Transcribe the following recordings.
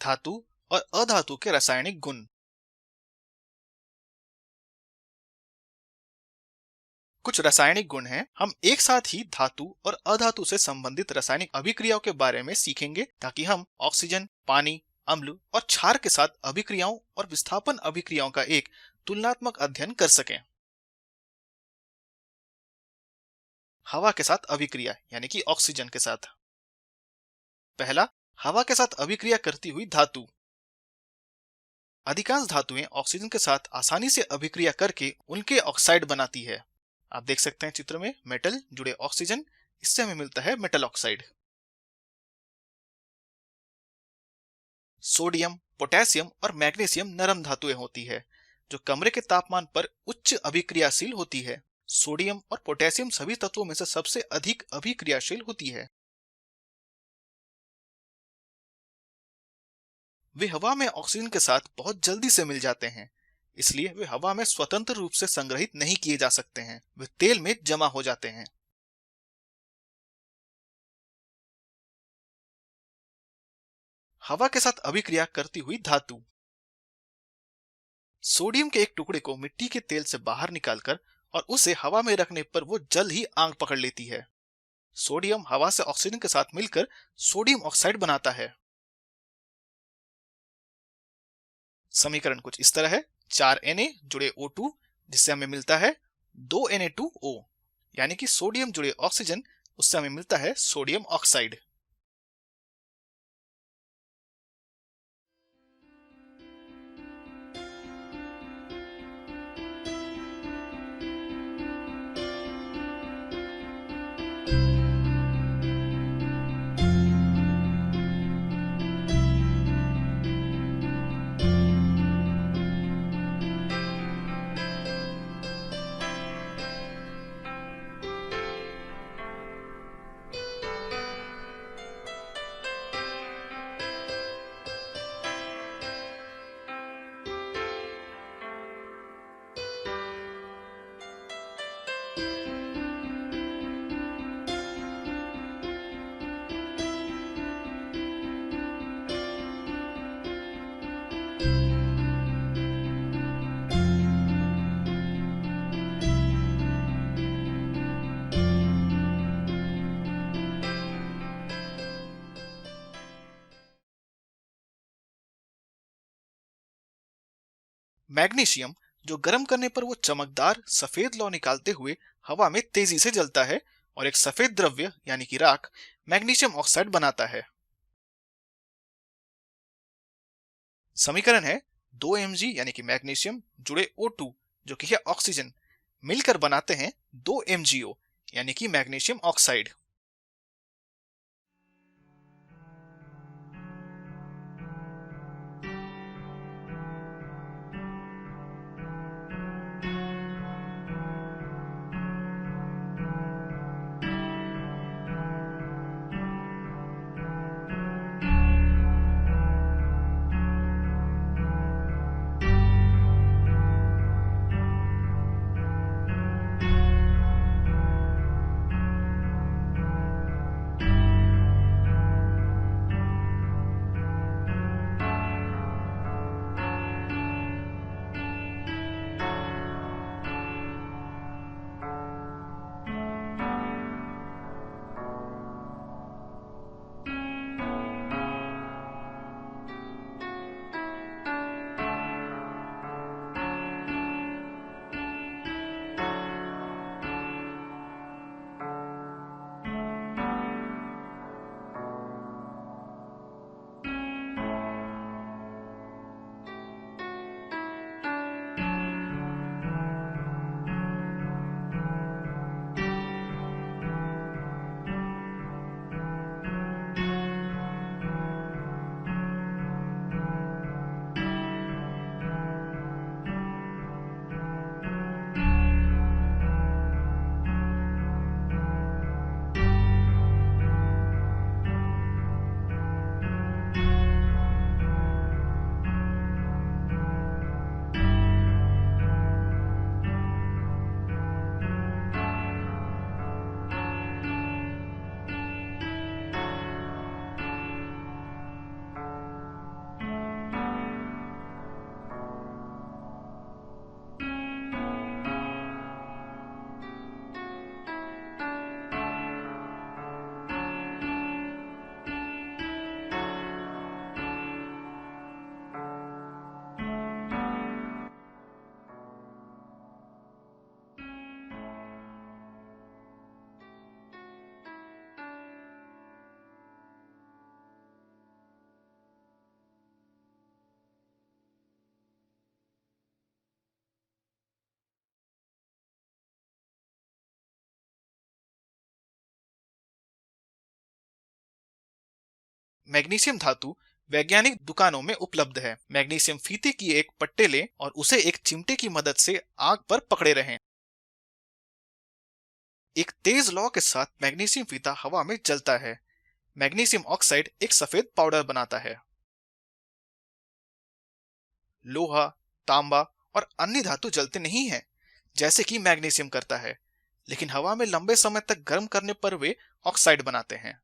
धातु और अधातु के रासायनिक गुण। कुछ रासायनिक गुण हैं। हम एक साथ ही धातु और अधातु से संबंधित रासायनिक अभिक्रियाओं के बारे में सीखेंगे ताकि हम ऑक्सीजन, पानी, अम्ल और क्षार के साथ अभिक्रियाओं और विस्थापन अभिक्रियाओं का एक तुलनात्मक अध्ययन कर सकें। हवा के साथ अभिक्रिया यानी कि ऑक्सीजन के साथ। पहला, हवा के साथ अभिक्रिया करती हुई धातु। अधिकांश धातुएं ऑक्सीजन के साथ आसानी से अभिक्रिया करके उनके ऑक्साइड बनाती है। आप देख सकते हैं चित्र में मेटल जुड़े ऑक्सीजन, इससे हमें मिलता है मेटल ऑक्साइड। सोडियम, पोटेशियम और मैग्नीशियम नरम धातुएं होती है जो कमरे के तापमान पर उच्च अभिक्रियाशील होती है। सोडियम और पोटेशियम सभी तत्वों में से सबसे अधिक अभिक्रियाशील होती है। वे हवा में ऑक्सीजन के साथ बहुत जल्दी से मिल जाते हैं, इसलिए वे हवा में स्वतंत्र रूप से संग्रहित नहीं किए जा सकते हैं, वे तेल में जमा हो जाते हैं। हवा के साथ अभिक्रिया करती हुई धातु। सोडियम के एक टुकड़े को मिट्टी के तेल से बाहर निकालकर और उसे हवा में रखने पर वो जल्द ही आग पकड़ लेती है। सोडियम हवा से ऑक्सीजन के साथ मिलकर सोडियम ऑक्साइड बनाता है। समीकरण कुछ इस तरह है। 4Na जुड़े O2 जिससे हमें मिलता है 2Na2O, यानी कि सोडियम जुड़े ऑक्सीजन, उससे हमें मिलता है सोडियम ऑक्साइड। मैग्नीशियम, जो गर्म करने पर वो चमकदार सफेद लौ निकालते हुए हवा में तेजी से जलता है और एक सफेद द्रव्य यानी कि राख मैग्नीशियम ऑक्साइड बनाता है। समीकरण है 2Mg यानी कि मैग्नीशियम जुड़े O2 जो कि है ऑक्सीजन, मिलकर बनाते हैं 2MgO यानी कि मैग्नीशियम ऑक्साइड। मैग्नीशियम धातु वैज्ञानिक दुकानों में उपलब्ध है। मैग्नीशियम फीते की एक पट्टे लें और उसे एक चिमटे की मदद से आग पर पकड़े रहें। एक तेज लौ के साथ मैग्नीशियम फीता हवा में जलता है। मैग्नीशियम ऑक्साइड एक सफेद पाउडर बनाता है। लोहा, तांबा और अन्य धातु जलते नहीं हैं, जैसे कि मैग्नीशियम करता है, लेकिन हवा में लंबे समय तक गर्म करने पर वे ऑक्साइड बनाते हैं।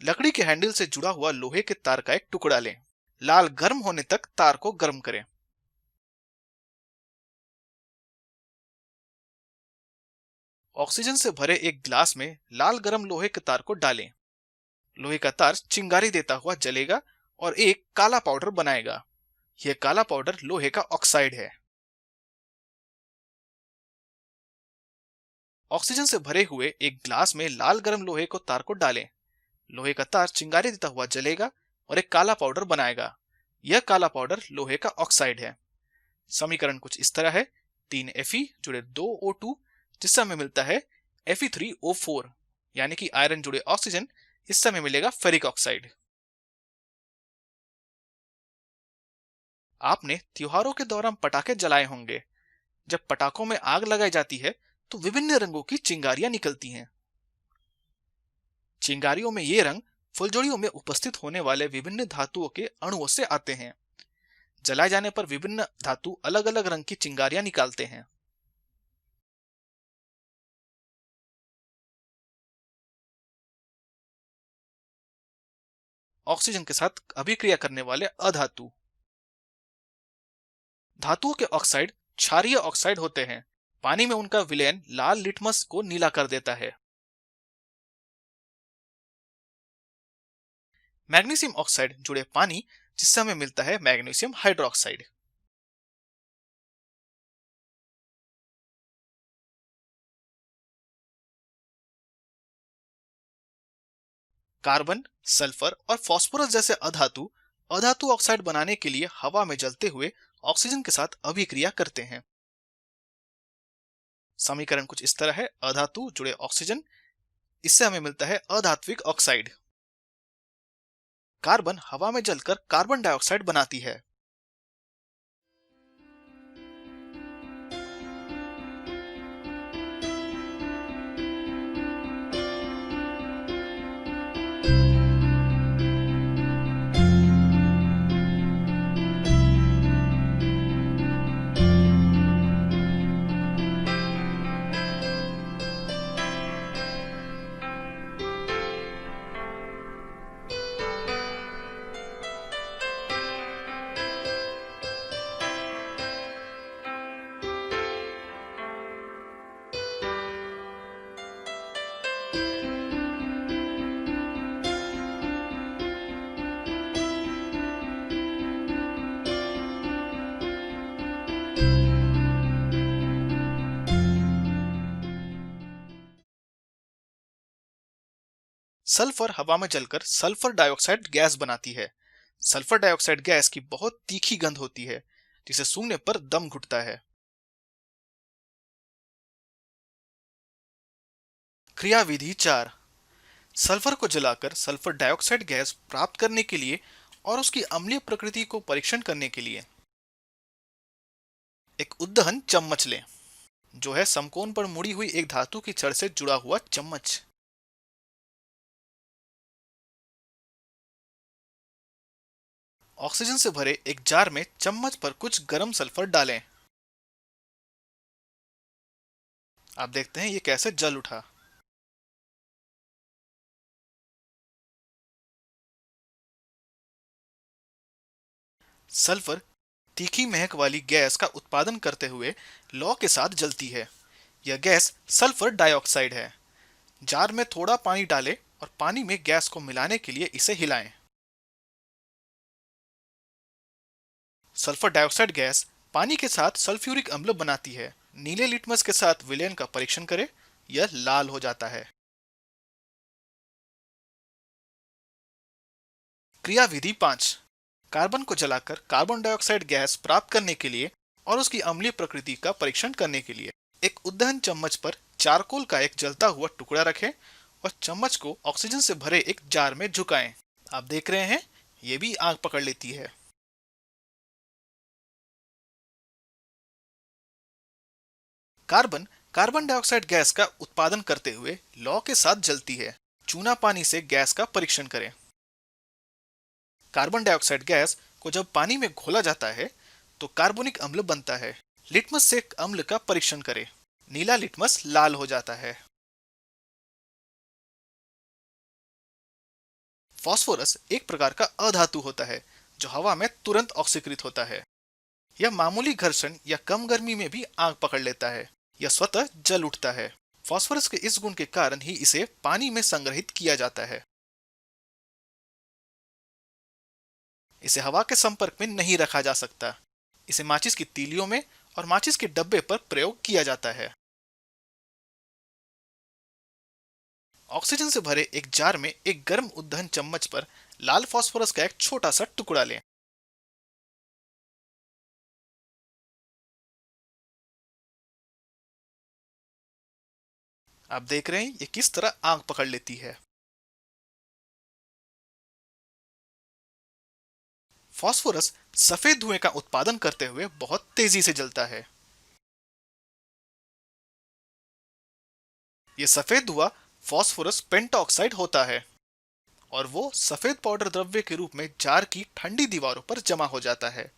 लकड़ी के हैंडल से जुड़ा हुआ लोहे के तार का एक टुकड़ा लें। लाल गर्म होने तक तार को गर्म करें। ऑक्सीजन से भरे एक गिलास में लाल गर्म लोहे के तार को डालें। लोहे का तार चिंगारी देता हुआ जलेगा और एक काला पाउडर बनाएगा। यह काला पाउडर लोहे का ऑक्साइड है। ऑक्सीजन से भरे हुए एक गिलास में लाल गर्म लोहे को तार को डालें। लोहे का तार चिंगारी देता हुआ जलेगा और एक काला पाउडर बनाएगा। यह काला पाउडर लोहे का ऑक्साइड है। समीकरण कुछ इस तरह है। 3Fe जुड़े 2O2, जिससे हमें मिलता है Fe3O4, यानी कि आयरन जुड़े ऑक्सीजन, इससे हमें मिलेगा फेरिक ऑक्साइड। आपने त्योहारों के दौरान पटाखे जलाए होंगे। जब पटाखों में आग लगाई जाती है तो विभिन्न रंगों की चिंगारियां निकलती हैं। चिंगारियों में ये रंग फुलझड़ियों में उपस्थित होने वाले विभिन्न धातुओं के अणुओं से आते हैं। जलाए जाने पर विभिन्न धातु अलग अलग रंग की चिंगारियां निकालते हैं। ऑक्सीजन के साथ अभिक्रिया करने वाले अधातु। धातुओं के ऑक्साइड क्षारीय ऑक्साइड होते हैं। पानी में उनका विलयन लाल लिटमस को नीला कर देता है। मैग्नीशियम ऑक्साइड जुड़े पानी, जिससे हमें मिलता है मैग्नीशियम हाइड्रोक्साइड। कार्बन, सल्फर और फास्फोरस जैसे अधातु अधातु ऑक्साइड बनाने के लिए हवा में जलते हुए ऑक्सीजन के साथ अभिक्रिया करते हैं। समीकरण कुछ इस तरह है। अधातु जुड़े ऑक्सीजन, इससे हमें मिलता है अधात्विक ऑक्साइड। कार्बन हवा में जलकर कार्बन डाइऑक्साइड बनाती है। सल्फर हवा में जलकर सल्फर डाइऑक्साइड गैस बनाती है। सल्फर डाइऑक्साइड गैस की बहुत तीखी गंध होती है, जिसे सूंघने पर दम घुटता है। क्रिया विधि 4। सल्फर को जलाकर सल्फर डाइऑक्साइड गैस प्राप्त करने के लिए और उसकी अम्लीय प्रकृति को परीक्षण करने के लिए एक उद्दहन चम्मच लें, जो है समकोण पर मुड़ी हुई एक धातु की छड़ से जुड़ा हुआ चम्मच। ऑक्सीजन से भरे एक जार में चम्मच पर कुछ गर्म सल्फर डालें। आप देखते हैं ये कैसे जल उठा। सल्फर तीखी महक वाली गैस का उत्पादन करते हुए लौ के साथ जलती है। यह गैस सल्फर डाइऑक्साइड है। जार में थोड़ा पानी डालें और पानी में गैस को मिलाने के लिए इसे हिलाएं। सल्फर डाइऑक्साइड गैस पानी के साथ सल्फ्यूरिक अम्ल बनाती है। नीले लिटमस के साथ विलयन का परीक्षण करें, यह लाल हो जाता है। क्रिया विधि 5। कार्बन को जलाकर कार्बन डाइऑक्साइड गैस प्राप्त करने के लिए और उसकी अम्लीय प्रकृति का परीक्षण करने के लिए एक उद्दहन चम्मच पर चारकोल का एक जलता हुआ टुकड़ा रखें और चम्मच को ऑक्सीजन से भरे एक जार में झुकाएं। आप देख रहे हैं ये भी आग पकड़ लेती है। कार्बन कार्बन डाइऑक्साइड गैस का उत्पादन करते हुए लौ के साथ जलती है। चूना पानी से गैस का परीक्षण करें। कार्बन डाइऑक्साइड गैस को जब पानी में घोला जाता है तो कार्बोनिक अम्ल बनता है। लिटमस से अम्ल का परीक्षण करें। नीला लिटमस लाल हो जाता है। फास्फोरस एक प्रकार का अधातु होता है जो हवा में तुरंत ऑक्सीकृत होता है। यह मामूली घर्षण या कम गर्मी में भी आग पकड़ लेता है। यह स्वतः जल उठता है। फास्फोरस के इस गुण के कारण ही इसे पानी में संग्रहित किया जाता है। इसे हवा के संपर्क में नहीं रखा जा सकता। इसे माचिस की तीलियों में और माचिस के डब्बे पर प्रयोग किया जाता है। ऑक्सीजन से भरे एक जार में एक गर्म उद्दहन चम्मच पर लाल फास्फोरस का एक छोटा सा टुकड़ा लें। आप देख रहे हैं ये किस तरह आग पकड़ लेती है। फास्फोरस सफेद धुएं का उत्पादन करते हुए बहुत तेजी से जलता है। ये सफेद धुआं फास्फोरस पेंटाऑक्साइड होता है और वो सफेद पाउडर द्रव्य के रूप में जार की ठंडी दीवारों पर जमा हो जाता है।